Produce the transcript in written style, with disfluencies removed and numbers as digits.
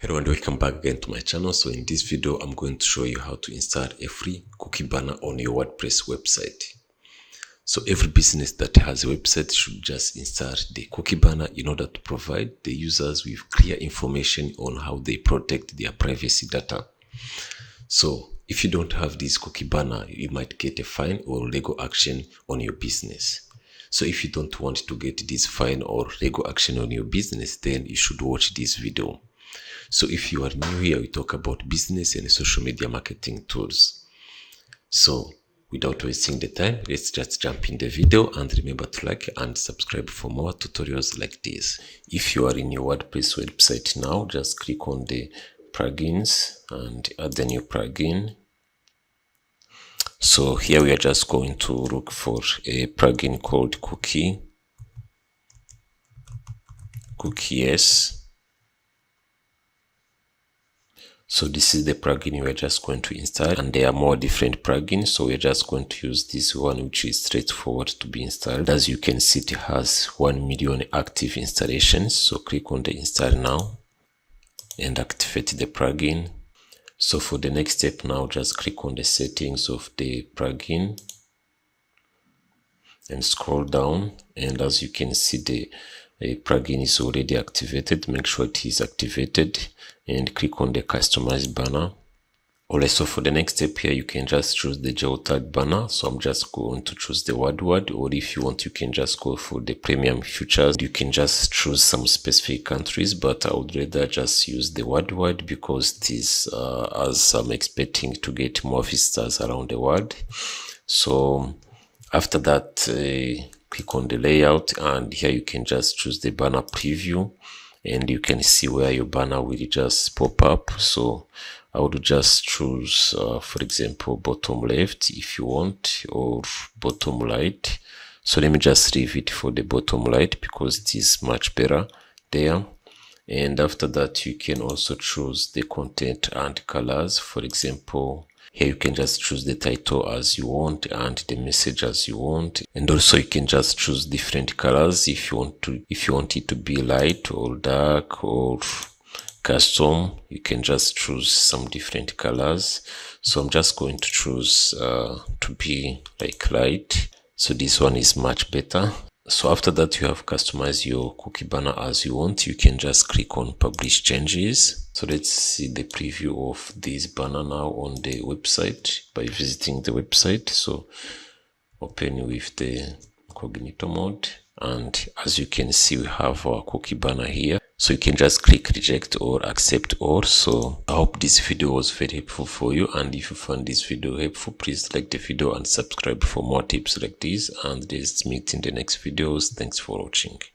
Hello and welcome back again to my channel. So in this video, I'm going to show you how to install a free cookie banner on your WordPress website. So every business that has a website should just install the cookie banner in order to provide the users with clear information on how they protect their privacy data. So if you don't have this cookie banner, you might get a fine or legal action on your business. So if you don't want to get this fine or legal action on your business, then you should watch this video. So if you are new here, we talk about business and social media marketing tools. So without wasting the time, let's just jump in the video, and remember to like and subscribe for more tutorials like this. If you are in your WordPress website now, just click on the plugins and add the new plugin. So here we are just going to look for a plugin called Cookies. So this is the plugin we're just going to install, and there are more different plugins, so we're just going to use this one, which is straightforward to be installed. As you can see, it has 1 million active installations. So click on the install now and activate the plugin. So for the next step now, just click on the settings of the plugin and scroll down, and as you can see, the plugin is already activated. Make sure it is activated and click on the customize banner. Alright, so for the next step here, you can just choose the geotag banner. So I'm just going to choose the word, or if you want, you can just go for the premium features. You can just choose some specific countries, but I would rather just use the word because this, as I'm expecting to get more visitors around the world. So after that, click on the layout, and here you can just choose the banner preview, and you can see where your banner will just pop up. So I would just choose, for example, bottom left if you want, or bottom right. So let me just leave it for the bottom right because it is much better there. And after that, you can also choose the content and colors. For example, here you can just choose the title as you want and the message as you want, and also you can just choose different colors if you want it to be light or dark or custom. You can just choose some different colors. So I'm just going to choose to be like light. So this one is much better. So after that, you have customized your cookie banner as you want. You can just click on publish changes. So let's see the preview of this banner now on the website by visiting the website. So open with the incognito mode, and as you can see, we have our cookie banner here. So you can just click reject or accept all. So I hope this video was very helpful for you, and if you found this video helpful, please like the video and subscribe for more tips like this, and let's meet in the next videos. Thanks for watching.